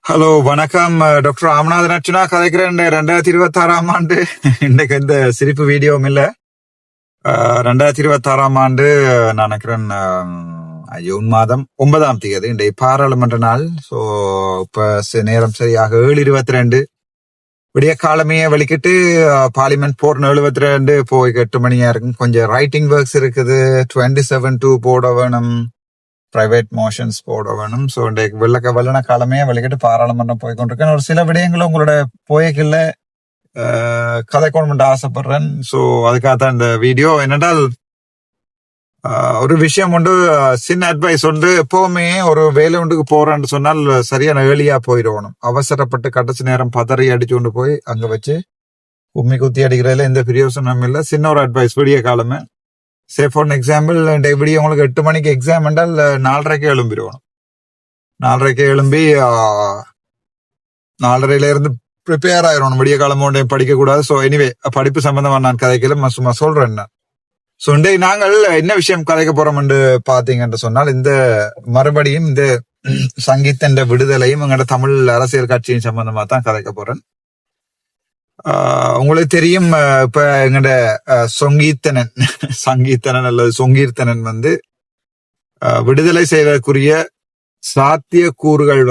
Hello வணக்கம். Doctor Ramanathan Archana கதைக்கிறேன். 2026 ஆண்டு இன்னைக்கு எந்த சிரிப்பு வீடியோவும் இல்லை. 2026 ஆண்டு நான் நினைக்கிறேன் ஜூன் மாதம் 9ஆம் தேதி இன்றைய பாராளுமன்ற நாள். ஸோ இப்போ நேரம் சரியாக 7:22 விடிய காலமே வலிக்கிட்டு பார்லிமெண்ட் போர்னு 72 போய் 8 மணியா இருக்கும். கொஞ்சம் ரைட்டிங் ஒர்க்ஸ் இருக்குது. 27 போட வேணும், பிரைவேட் மோஷன்ஸ் போட வேணும். ஸோ இன்றைக்கு வெள்ளன காலமே வலிக்கிட்டு பாராளுமன்றம் போய் கொண்டிருக்கேன். ஒரு சில விடயங்களும் உங்களோட போய்க்குள்ள கதைக்கணும்னு ஆசைப்படுறேன். ஸோ அதுக்காக தான் இந்த வீடியோ. என்னென்றால் ஒரு விஷயம் உண்டு, சின்ன அட்வைஸ் உண்டு. எப்பவுமே ஒரு வேலை ஒன்றுக்கு போறேன்னு சொன்னால் சரியான ஏர்லியா போயிடணும். அவசரப்பட்டு கடைசி நேரம் பதறி அடிச்சு கொண்டு போய் அங்க வச்சு கும்மி குத்தி அடிக்கிறதுல எந்த பிரயோசனமும் இல்லை. சின்ன ஒரு அட்வைஸ் விடிய காலமே. சே ஃபார் எக்ஸாம்பிள், இப்படி உங்களுக்கு 8 மணிக்கு எக்ஸாம் என்றால் 4:30 எழும்பிடுவோம். 4:30 எழும்பி 4:30 இருந்து ப்ரிப்பேர் ஆயிரும். விடிய காலம் ஒன்றையும் படிக்க கூடாது. ஸோ எனிவே, படிப்பு சம்பந்தமா நான் கதைக்கல, சும்மா சொல்றேன். ஸோ இன்றைக்கு நாங்கள் என்ன விஷயம் கதைக்க போறோம் என்று பாத்தீங்கன்னு சொன்னால், இந்த மறுபடியும் இந்த சங்கீதன் விடுதலையும் எங்களோட தமிழ் அரசியல் கட்சியின் சம்பந்தமா தான் கதைக்க போறேன். உங்களுக்கு தெரியும், இப்ப எங்கட சங்கீத்தனன் அல்லது சொங்கீர்த்தனன் விடுதலை செய்வதற்குரிய சாத்திய கூறுகள்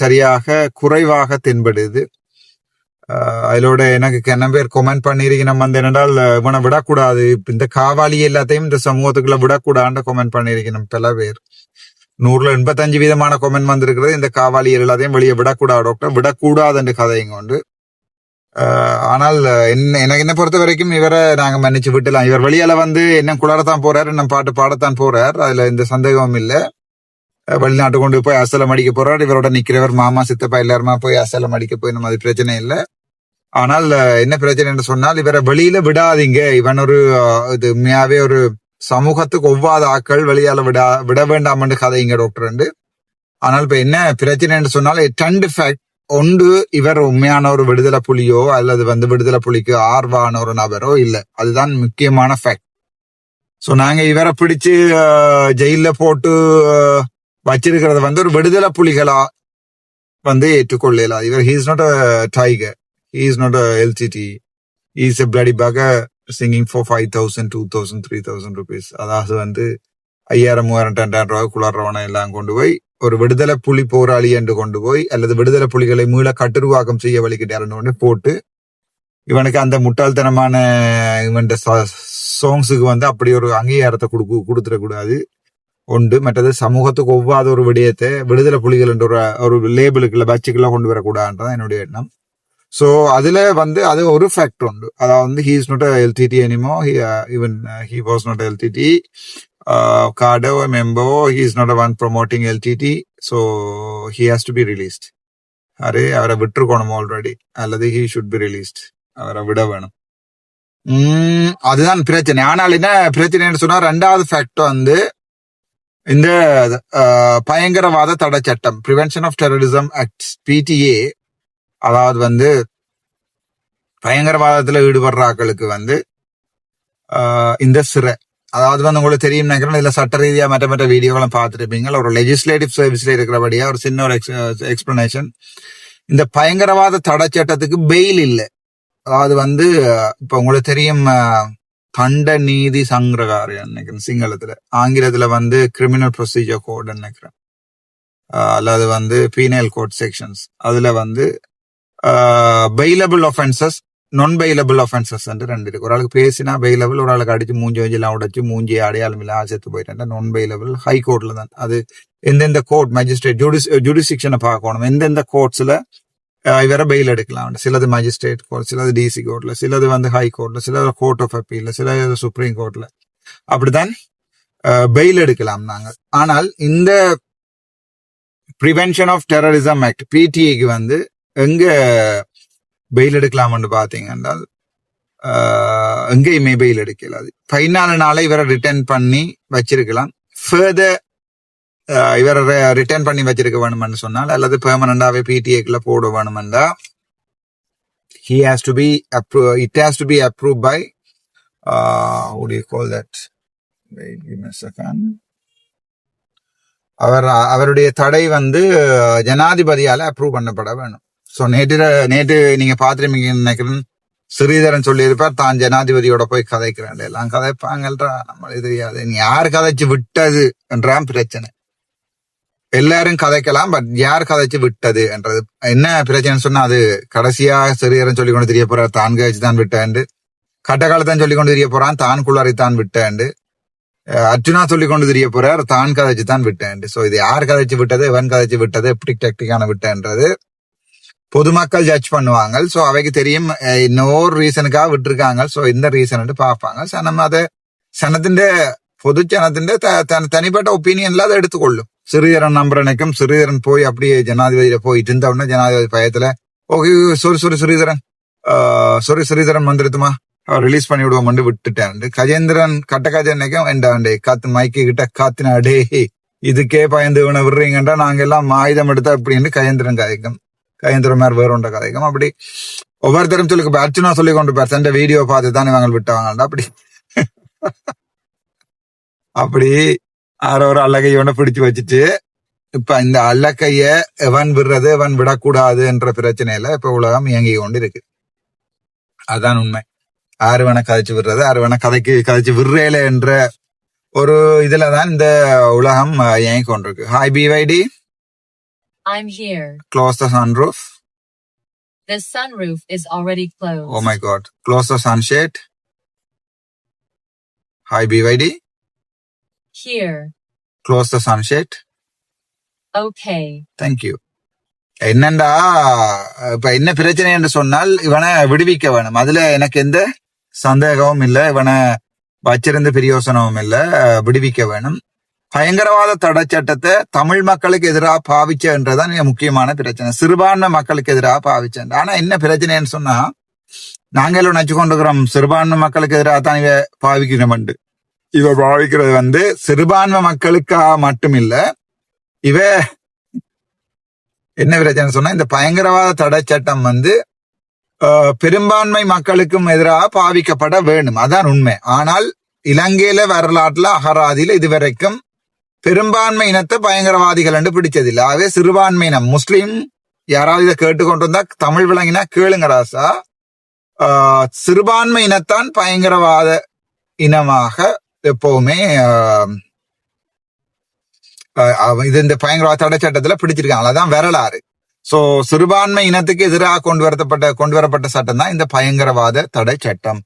சரியாக குறைவாக தென்படுது. அதோட எனக்கு என்ன பேர் கொமெண்ட் பண்ணிருக்கணும் என்னென்றால், இவனை விடக்கூடாது, இந்த காவாலி எல்லாத்தையும் இந்த சமூகத்துக்குள்ள விடக்கூடாதுன்னு கொமெண்ட் பண்ணிருக்கணும் பல பேர். 100-85 வீதமான கொமெண்ட் வந்திருக்கிறது. இந்த காவாலி எல்லாத்தையும் வெளியே விடக்கூடாது டாக்டர், விடக்கூடாது என்று கதைங்க உண்டு. ஆனால் எனக்கு என்ன பொறுத்த வரைக்கும் இவரை நாங்க மன்னிச்சு விட்டுலாம். இவர் வெளியால என்ன குளரத்தான் போறாரு, என்ன பாட்டு பாடத்தான் போறார், அதுல எந்த சந்தேகமும் இல்லை. வெளிநாட்டு கொண்டு போய் அசலம் அடிக்க போறாரு. இவரோட நிக்கிறவர் மாமா சித்தப்பா எல்லாருமா போய் அசலம் அடிக்க போய் நம்ம, அது பிரச்சனை இல்லை. ஆனால் என்ன பிரச்சனை என்று சொன்னால், இவரை வெளியில விடாதீங்க. இவன் ஒரு இது உண்மையாவே ஒரு சமூகத்துக்கு ஒவ்வாத ஆக்கள், வெளியால விட வேண்டாம் என்று கதைங்க டாக்டர். ஆனால் இப்ப என்ன பிரச்சனை என்று சொன்னால், 2 ஃபேக்ட். ஒன்று, இவர் உண்மையான ஒரு விடுதலை புலியோ அல்லது விடுதலை புலிக்கு ஆர்வான ஒரு நபரோ இல்லை. அதுதான் முக்கியமான ஃபேக்ட். ஸோ நாங்க இவரை பிடிச்சு ஜெயில போட்டு வச்சிருக்கிறத ஒரு விடுதலை புலிகளா ஏற்றுக்கொள்ளல. இவர் he's not a tiger, he's not a LTTE, he's a bloody bugger singing for 5,000, 2,000, 3,000 rupees. அதாவது 5,000, 3,000, 10,000 ரூபாய் குளர்றவனை எல்லாம் கொண்டு போய் ஒரு விடுதலை புலி போராளி என்று கொண்டு போய், அல்லது விடுதலை புலிகளை மீள கட்டுருவாக்கம் செய்ய வலிக்கிட்டாருன்னு போட்டு, இவனுக்கு அந்த முட்டாள்தனமான இவன் சாங்ஸுக்கு அப்படி ஒரு அங்கீகாரத்தை கொடுத்துடக்கூடாது. ஒன்று. மற்றது, சமூகத்துக்கு ஒவ்வாத ஒரு விடயத்தை விடுதலை புலிகள் என்ற ஒரு லேபிளுக்குள்ள பட்சுக்குள்ள கொண்டு வரக்கூடாதுன்றதான் என்னுடைய எண்ணம். ஸோ அதுல அது ஒரு ஃபேக்டர் உண்டு. அதாவது he is not a LTT anymore. He was not a LTT. Cardo, a member, he is not the one promoting LTT. So he has to be released. அவரை விட்டுருக்கணும் ஆல்ரெடி, அல்லது he should be released. அவரை விட வேணும். அதுதான் பிரச்சனை. ஆனால் என்ன பிரச்சனைன்னு சொன்னா, 2வது ஃபேக்டர் இந்த பயங்கரவாத தடை சட்டம், prevention of terrorism act, PTA. அதாவது பயங்கரவாதத்துல ஈடுபடுற ஆக்களுக்கு இந்த சிறை, அதாவது உங்களுக்கு தெரியும் நினைக்கிறேன், இதுல சட்ட ரீதியா மற்ற வீடியோகளும் பார்த்துருப்பீங்க. ஒரு லெஜிஸ்லேட்டிவ் சர்வீஸ்ல இருக்கிறபடியா ஒரு சின்ன ஒரு எக்ஸ்பிளனேஷன். இந்த பயங்கரவாத தடை சட்டத்துக்கு பெயில் இல்லை. அதாவது இப்ப உங்களுக்கு தெரியும், தண்ட நீதி சங்கிரகாரம் நினைக்கிறேன் சிங்களத்துல, ஆங்கிலத்துல கிரிமினல் ப்ரொசீஜர் கோட் நினைக்கிறேன், அல்லது பீனல் கோட் செக்ஷன்ஸ். அதுல பெயிலபிள் ஒஃபென்சஸ், நான் பெயிலபிள் ஒஃபென்சஸ் 2 இருக்கு. ஒரு ஆளுக்கு பேசினா பெயிலபிள், ஒரு ஆளுக்கு அடிச்சு மூஞ்சி வஞ்செல்லாம் உடைச்சு மூஞ்சி அடையாளம் இல்ல செத்து போயிட்டேன், நான் பெயிலபிள். ஹை கோர்ட்ல தான் அது. எந்தெந்த கோர்ட் மேஜிஸ்ட்ரேட் ஜுடிஸ்டிக்ஷனை பார்க்கணும், எந்தெந்த கோர்ட்ஸ்ல இவரை பெயில் எடுக்கலாம். சிலது மேஜிஸ்ட்ரேட் கோர்ட், சிலது DC கோர்ட்ல, சிலது ஹை கோர்ட்ல, சிலது கோர்ட் ஆஃப் அப்பீல்ல, சிலது சுப்ரீம் கோர்ட்ல. அப்படித்தான் பெயில் எடுக்கலாம் நாங்க. ஆனால் இந்த பிரிவென்ஷன் ஆஃப் டெரரிசம் ஆக்ட், PTAக்கு எங்க பெயில் எடுக்கலாம்னு பாத்தீங்கன்னா, எங்கேயுமே பெயில் எடுக்கலாது. 14 நாளை இவரை ரிட்டர்ன் பண்ணி வச்சிருக்கலாம். ஃபர்தர் இவரை ரிட்டர்ன் பண்ணி வச்சிருக்க வேணும்னு சொன்னால், அல்லது பெர்மனண்டாவே PTAக்குள்ள போட வேணும்னா, it has to be approved by what do you call that? Wait, give me a second. அவருடைய தடை வந்து ஜனாதிபதியால அப்ரூவ் பண்ணப்பட வேணும். சோ நேற்று நீங்க பாத்துருப்பீங்க நினைக்கிறேன், ஸ்ரீதரன் சொல்லியிருப்பார் தான் ஜனாதிபதியோட போய் கதைக்கிறேன். எல்லாம் கதைப்பாங்கல்றா, நம்மளுக்கு தெரியாது. நீ யார் கதைச்சு விட்டது என்றான் பிரச்சனை. எல்லாரும் கதைக்கலாம், பட் யார் கதைச்சு விட்டது என்றது என்ன பிரச்சனை சொன்னா, அது கடைசியா ஸ்ரீதரன் சொல்லி கொண்டு தெரிய போறார் தான் கதைச்சு தான் விட்டாண்டு, கட்டகாலத்தான் சொல்லி கொண்டு தெரிய போறான் தான் குள்ளாரித்தான் விட்டாண்டு, அர்ஜுனா சொல்லி கொண்டு தெரிய போறார் தான் கதைச்சு தான் விட்டாண்டு. சோ இது யார் கதைச்சு விட்டது, எவன் கதைச்சு விட்டது, எப்படி டெக்டிக்கான விட்டன்றது பொதுமக்கள் ஜட்ஜ் பண்ணுவாங்க. சோ அவைக்கு தெரியும் இன்னொரு ரீசனுக்காக விட்டுருக்காங்க. சோ இந்த ரீசன் பார்ப்பாங்க. சோ நம்ம அதை சனத்தின் பொது ஜனத்தின் தனிப்பட்ட ஒப்பீனியன்ல அதை எடுத்துக்கொள்ளும். ஸ்ரீதரன் நம்புறனைக்கும் ஸ்ரீதரன் போய் அப்படியே ஜனாதிபதியில போயிட்டு இருந்த உடனே ஜனாதிபதி பயத்துல ஓகே ஸ்ரீதரன் வந்துருத்துமா ரிலீஸ் பண்ணி விடுவோம் விட்டுட்டேன். கஜேந்திரன் கஜேந்திரனைக்கும் எண்டாண்டே காத்து மைக்கு கிட்ட காத்தினாடே இதுக்கே பயந்து இவனை விடுறீங்கன்றா நாங்க எல்லாம் ஆயுதம் எடுத்தா அப்படின்னு கஜேந்திரன் கதைக்கும், கஜேந்திரன் மாதிரி வேறொண்ட கதைக்கும். அப்படி ஒவ்வொருத்தரும் சொல்லி அர்ச்சனா சொல்லி கொண்டு போய் சண்டை வீடியோ பார்த்து தான் இவங்க விட்டவாங்கடா. அப்படி ஒரு அல்லக்கையோட பிடிச்சு வச்சுட்டு இப்ப இந்த அல்லக்கைய எவன் விடுறது எவன் விடக்கூடாது என்ற பிரச்சனையில இப்ப உலகம் இயங்கி கொண்டு இருக்கு. அதான் உண்மை. ஆறு வேணா கதைச்சு விடுறது, ஆறு வேணா கதைச்சு விடுறேல என்ற ஒரு இதுலதான் இந்த உலகம் இயங்கி கொண்டிருக்கு. Hi பிவைடி. I'm here. Close the sunroof. The sunroof is already closed. Oh my god. Close the sunshade. Hi BYD. Here. Close the sunshade. Okay. Thank you. என்னண்டா இப்ப என்ன பிரச்சனை என்று சொன்னால் இவனை விடுவிக்க வேணும். அதுல எனக்கு எந்த சந்தேகமும் இல்லை. இவனை வச்சிருந்த பிரயோசனமும் இல்லை. விடுவிக்க வேணும். பயங்கரவாத தடை சட்டத்தை தமிழ் மக்களுக்கு எதிராக பாவிச்சன்றதான் முக்கியமான பிரச்சனை. சிறுபான்மை மக்களுக்கு எதிராக பாவிச்சேன். ஆனா என்ன பிரச்சனைன்னு சொன்னா, நாங்களும் நினைச்சு கொண்டிருக்கிறோம் சிறுபான்மை மக்களுக்கு எதிராக தான் இவ பாவிக்கிறோம். இவ பாவிக்கிறது வந்து சிறுபான்மை மக்களுக்காக மட்டும் இல்ல. இவ என்ன பிரச்சனை சொன்னா, இந்த பயங்கரவாத தடை சட்டம் வந்து பெரும்பான்மை மக்களுக்கும் எதிராக பாவிக்கப்பட வேணும். அதான் உண்மை. ஆனால் இலங்கையில வரலாற்றுல அகராதியில இதுவரைக்கும் பெரும்பான்மை இனத்தை பயங்கரவாதிகள் என்று பிடிச்சதில்லை. ஆகவே சிறுபான்மை இனம் முஸ்லீம் யாராவது இதை கேட்டுக்கொண்டிருந்தா தமிழ் விளங்கினா கேளுங்க ராசா. சிறுபான்மை இனத்தான் பயங்கரவாத இனமாக எப்பவுமே இது இந்த பயங்கரவாத தடை சட்டத்துல பிடிச்சிருக்காங்க. அதான் வரலாறு. சோ சிறுபான்மை இனத்துக்கு எதிராக கொண்டு வரப்பட்ட சட்டம் தான் இந்த பயங்கரவாத தடை சட்டம்.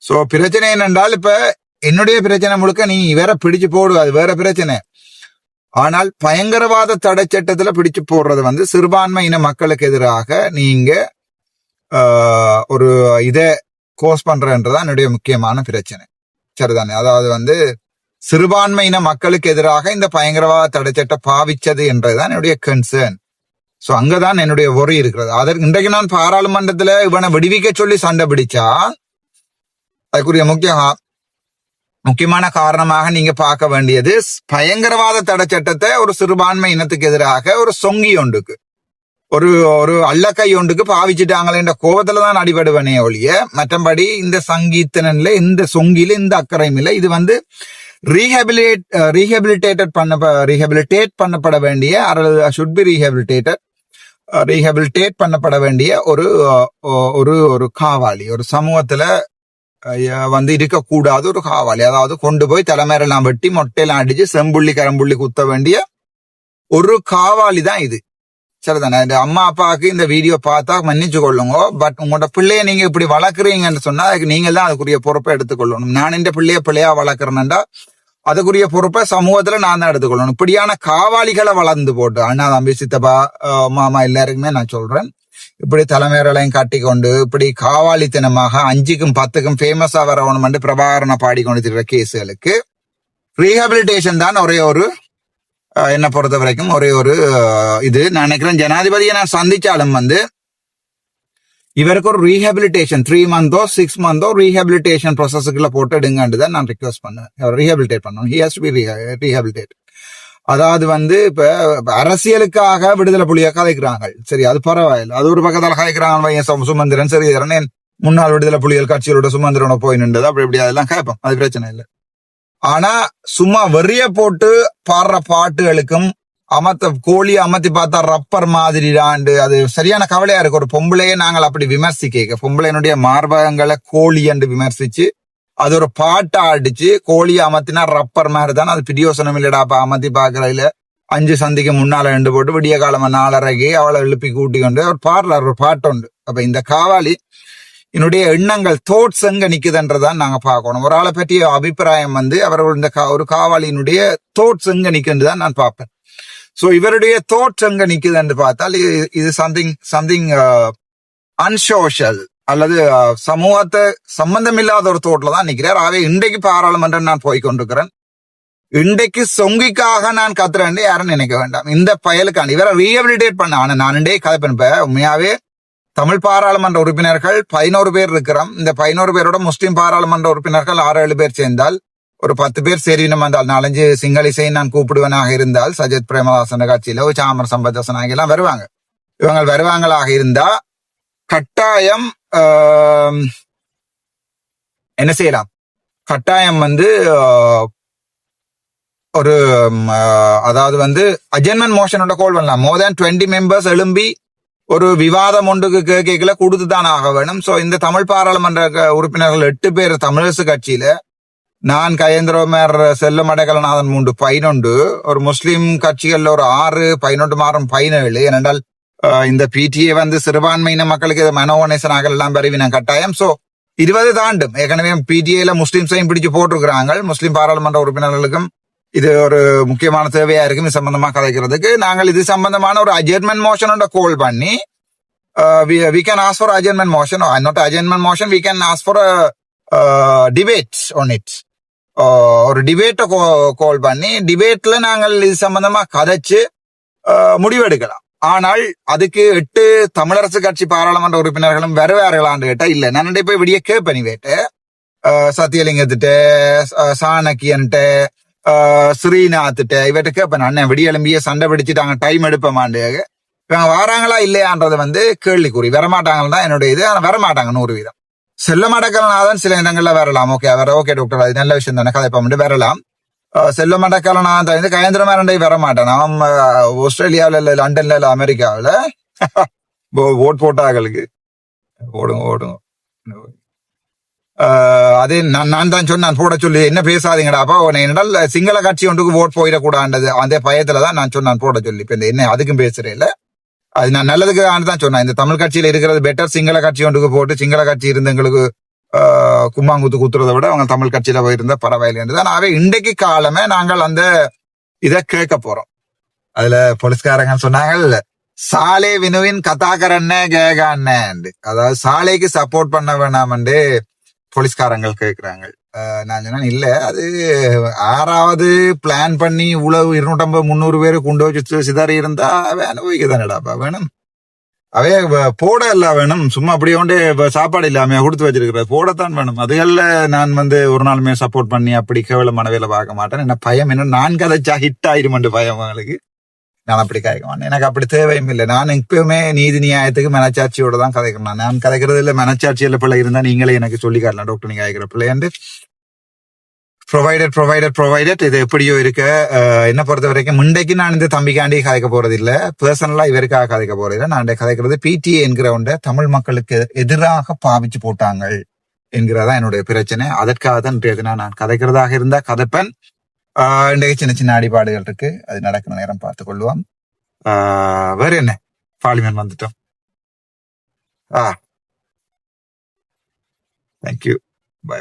சோ பிரச்சனை என்னென்றால், இப்ப என்னுடைய பிரச்சனை முழுக்க நீ வேற பிடிச்சு போடு, அது வேற பிரச்சனை. ஆனால் பயங்கரவாத தடை சட்டத்துல பிடிச்சு போடுறது வந்து சிறுபான்மை இன மக்களுக்கு எதிராக நீங்க ஒரு இதை கோஸ் பண்றதுன்றதான் என்னுடைய முக்கியமான பிரச்சனை. சரிதானே? அதாவது வந்து சிறுபான்மை இன மக்களுக்கு எதிராக இந்த பயங்கரவாத தடை சட்டம் பாவிச்சது என்றதுதான் என்னுடைய கன்சர்ன். சோ அங்கதான் என்னுடைய ஒரி இருக்கிறது. அதற்கு இன்றைக்கு நான் பாராளுமன்றத்துல இவனை விடுவிக்க சொல்லி சண்டை பிடிச்சா அதுக்குரிய முக்கியமான காரணமாக நீங்க பார்க்க வேண்டியது, பயங்கரவாத தடை சட்டத்தை ஒரு சிறுபான்மை இனத்துக்கு எதிராக ஒரு சொங்கி ஒன்றுக்கு ஒரு அல்லக்கை ஒன்றுக்கு பாவிச்சுட்டாங்களேன்ற கோபத்துலதான் அடிபடுவனே ஒழிய மற்றபடி இந்த சங்கீத்தனில இந்த சொங்கில இந்த அக்கறையும் இல்லை. இது வந்து ரீஹபிலிட்டேட் பண்ணப்பட வேண்டிய ரீஹபிலிட்டேட் பண்ணப்பட வேண்டிய ஒரு காவாலி, ஒரு சமூகத்துல வந்து இருக்கக்கூடாது ஒரு காவாலி. அதாவது கொண்டு போய் தலைமையெல்லாம் வெட்டி மொட்டையெல்லாம் அடிச்சு செம்புள்ளி கரம்புள்ளி குத்த வேண்டிய ஒரு காவாலி தான் இது. சரிதானே? இந்த அம்மா அப்பாவுக்கு இந்த வீடியோ பார்த்தா மன்னிச்சு கொள்ளுங்க. பட் உங்களோட பிள்ளைய நீங்க இப்படி வளர்க்குறீங்கன்னு சொன்னா அதுக்கு நீங்க தான் அதுக்குரிய பொறுப்பை எடுத்துக்கொள்ளணும். நான் இந்த பிள்ளையா வளர்க்குறேன்னா அதுக்குரிய பொறுப்பை சமூகத்துல நான் தான் எடுத்துக்கொள்ளணும். இப்படியான காவாலிகளை வளர்ந்து போட்டு அண்ணா தம்பி சித்தப்பா மாமா எல்லாருக்குமே நான் சொல்றேன், இப்படி தலைமையர்களையும் காட்டிக்கொண்டு இப்படி காவாலித்தனமாக 5க்கும் 10க்கும் ஃபேமஸா வரவணும் பிரபாகரனை பாடிக்கொண்டு இருக்கிற கேஸுகளுக்கு ரீஹபிலிட்டேஷன் தான் ஒரே ஒரு என்னை பொறுத்த வரைக்கும் ஒரே ஒரு இது. நான் நினைக்கிறேன் ஜனாதிபதியை நான் சந்திச்சாலும் வந்து இவருக்கு ஒரு ரீஹபிலிட்டேஷன் 3 months 6 months ரீஹபிலிட்டேஷன் ப்ராசஸுக்குள்ள போட்டு எடுங்கன்னு தான் நான் ரிக்வெஸ்ட் பண்ணுவேன். ரீஹபிலிட்டேட் பண்ணணும். He has to be rehabilitate. அதாவது வந்து இப்ப அரசியலுக்காக விடுதலை புலியை கதைக்கிறாங்க. சரி, அது பரவாயில்லை. அது ஒரு பக்கத்தால் கதைக்கிறாங்க. சுமந்திரன் சரி முன்னாள் விடுதலை புலிகள் கட்சிகளோட சுமந்திரனோட போய் நின்றது அப்படி இப்படி அதெல்லாம் கேட்போம். அது பிரச்சனை இல்லை. ஆனா சும்மா வெறிய போட்டு பாடுற பாட்டுகளுக்கும் கோழி அமர்த்தி பார்த்தா ரப்பர் மாதிரிடாண்டு அது சரியான கவலையா இருக்கு. ஒரு பொம்பளையே நாங்கள் அப்படி விமர்சிக்க பொம்பளையினுடைய மார்பகங்களை கோழி என்று விமர்சிச்சு அது ஒரு பாட்டை அடிச்சு கோழியை அமர்த்தினா ரப்பர் மாதிரி தான் அது பிரியோசனம் இல்லடா. அப்ப அமர்த்தி பாக்குறதுல 5 சந்திக்கு முன்னால 2 போட்டு விடிய காலமா 4:30 அவளை எழுப்பி கூட்டி கொண்டு அவர் பாடுறார் ஒரு பாட்டு உண்டு. அப்ப இந்த காவாலி என்னுடைய எண்ணங்கள் தோட்ஸ் எங்க நிக்குதுன்றதான் நாங்க பார்க்கணும். ஒரு ஆளை பற்றிய அபிப்பிராயம் அவர்கள் இந்த ஒரு காவாலியினுடைய தோட்ஸ் எங்க நிக்குதுதான் நான் பார்ப்பேன். சோ இவருடைய தோட்ஸ் எங்க நிக்குதுன்னு பார்த்தால் இது சம்திங் அன்சோஷியல் அல்லது சமூகத்தை சம்பந்தம் இல்லாத ஒரு தோட்டில தான் நிக்கிறார். ஆகவே இன்றைக்கு பாராளுமன்றம் நான் போய்கொண்டிருக்கிறேன். இன்றைக்கு சொங்கிக்காக நான் கத்துறேன் யாரும் நினைக்க வேண்டாம். இந்த பயலுக்கான இவரை ரீஹபிலிட்டேட் பண்ண. ஆனா நான் இன்றைய கதைப்பேன். இப்ப உண்மையாவே தமிழ் பாராளுமன்ற உறுப்பினர்கள் 11 பேர் இருக்கிறோம். இந்த 11 பேரோட முஸ்லிம் பாராளுமன்ற உறுப்பினர்கள் 6-7 பேர் சேர்ந்தால் ஒரு 10 பேர் சேரினம் வந்தால் 4-5 சிங்களிசை நான் கூப்பிடுவனாக இருந்தால் சஜித் பிரேமதாசன் கட்சியில சாமர் சம்பத்தாசன் எல்லாம் வருவாங்க. இவங்க வருவாங்களாக இருந்தா கட்டாயம் என்ன செய்யலாம், கட்டாயம் ஒரு அதாவது அஜென்மென்ட் மோஷனோட கோல் பண்ணலாம். மோர் தேன் 20 மெம்பர்ஸ் எழும்பி ஒரு விவாதம் ஒன்றுக்கு கேட்கல கொடுத்துதான் ஆக வேணும். சோ இந்த தமிழ் பாராளுமன்ற உறுப்பினர்கள் 8 பேர் தமிழரசு கட்சியில நான் கயேந்திரமேர் செல்லம் அடைக்கலநாதன் 3 11 ஒரு முஸ்லிம் கட்சிகள்ல ஒரு 6 11 மாறும் 17. ஏனென்றால் இந்த பிடிஏ சிறுபான்மையின மக்களுக்கு மனோகணேசனாக எல்லாம் பரவின கட்டாயம். சோ 20 தாண்டும். ஏற்கனவே பிடிஏல முஸ்லிம்ஸையும் பிடிச்சு போட்டிருக்கிறாங்க. முஸ்லிம் பாராளுமன்ற உறுப்பினர்களுக்கும் இது ஒரு முக்கியமான தேவையா இருக்கும். இது சம்பந்தமா கதைக்கிறதுக்கு நாங்கள் இது சம்பந்தமான ஒரு அஜென்மென்ட் மோஷனோட கோல் பண்ணி we can ask for adjournment motion or not adjournment motion, we can ask for a debate on it. ஒரு டிபேட்டை கோல் பண்ணி டிபேட்ல நாங்கள் இது சம்பந்தமா கதைச்சு முடிவெடுக்கலாம். ஆனால் அதுக்கு 8 தமிழரசு கட்சி பாராளுமன்ற உறுப்பினர்களும் வருவார்களான்னு கேட்டா இல்ல. நான் போய் விடிய கேட்பேன் வேட்டு சத்தியலிங்கத்திட்ட சாணக்கியன்ட்ட ஸ்ரீநாத்திட்ட இவட்ட கேட்பேன். அண்ணன் விடியெலும்பிய சண்டை பிடிச்சிட்டாங்க டைம் எடுப்பமாண்டு இவங்க வராங்களா இல்லையான்றது கேள்விக்குறி. வரமாட்டாங்கன்னு என்னுடைய இது. ஆனா வரமாட்டாங்க 100%. செல்ல மடக்கலனாதான் சில இடங்கள்ல வரலாம். ஓகே டாக்டர் அது நல்ல விஷயம் தானே கதைப்பா வரலாம். செல்ல மடக்கலனாதான் கயந்திரமாரண்டை வரமாட்டேன். நாம் ஆஸ்திரேலியாவில இல்ல லண்டன்ல இல்ல அமெரிக்காவில ஓட் போட்டாங்களுக்கு ஓடுங்க. அதே நான் தான் சொன்னேன் போட சொல்லி என்ன பேசாதீங்கடாப்பா என்னால் சிங்கள கட்சி ஒன்றுக்கு ஓட் போயிடக்கூடாது அந்த பயத்துலதான் நான் சொன்னான் போட சொல்லி. இப்ப இந்த என்ன அதுக்கும் பேசுறேன். அது நான் நல்லதுக்கு தான் சொன்னேன். இந்த தமிழ் கட்சியில இருக்கிறது பெட்டர். சிங்கள கட்சி ஒன்றுக்கு போட்டு சிங்கள கட்சி இருந்து எங்களுக்கு கும்மாங்குத்து குத்துறதை விட அவங்க தமிழ் கட்சியில போயிருந்தா பரவாயில்லைன்றதான். ஆகவே இன்றைக்கு காலமே நாங்கள் அந்த இதை கேட்க போறோம். அதுல போலீஸ்காரங்க சொன்னாங்க சாலே வினுவின் கதாகரண்ணே கேகாண்ணே, அதாவது சாலைக்கு சப்போர்ட் பண்ண வேணாமண்டு போலீஸ்காரங்கள் கேட்கிறாங்க. நான் சொன்னேன் இல்ல அது 6வது பிளான் பண்ணி இவ்வளவு 250-300 பேரு கொண்டு வச்சு சிதறி இருந்தா அனுபவிக்கதானடாப்பா வேணும். அவைய போட இல்ல வேணும். சும்மா அப்படியே கொண்டே சாப்பாடு இல்லாம கொடுத்து வச்சிருக்கிறது போடத்தான் வேணும். அதுகள்ல நான் ஒரு நாளுமே சப்போர்ட் பண்ணி அப்படி கேவலமான வேலை பார்க்க மாட்டேன். என்ன பயம் என்ன நான் கதைச்சா ஹிட் ஆயிடுமென்று பயம் அவங்களுக்கு. நான் அப்படி கதைக்க மாட்டேன். எனக்கு அப்படி தேவையும் இல்லை. நான் எப்பவுமே நீதி நியாயத்துக்கு மனச்சாட்சியோட தான் கதைக்கிறேன். நான் கதைக்கிறது இல்லை மனச்சாட்சியில பிள்ளை இருந்தா நீங்களே எனக்கு சொல்லி காட்டலாம் டாக்டர் நீங்க கதைக்கிற பிள்ளைண்டு ப்ரொவைடட் இது எப்படியோ இருக்க. என்ன பொறுத்த வரைக்கும் முண்டைக்கு நான் இந்த தம்பிக்காண்டி கதைக்க போறது இல்ல. பர்சனலா இவருக்காக கதைக்க போறது இல்லை. நான் கதைக்கிறது பிடிஏ என்கிற ஒன்றை தமிழ் மக்களுக்கு எதிராக பாவிச்சு போட்டாங்க என்கிறதான் என்னுடைய பிரச்சனை. அதற்காக தான் நான் கதைக்கிறதாக இருந்தா கதைப்பேன். இன்றைக்கு சின்ன அடிபாடுகள் இருக்கு. அது நடக்கிற நேரம் பார்த்துக் கொள்வோம். வேற என்ன பார்லிமெண்ட் வந்துட்டோம். தேங்க்யூ. பை.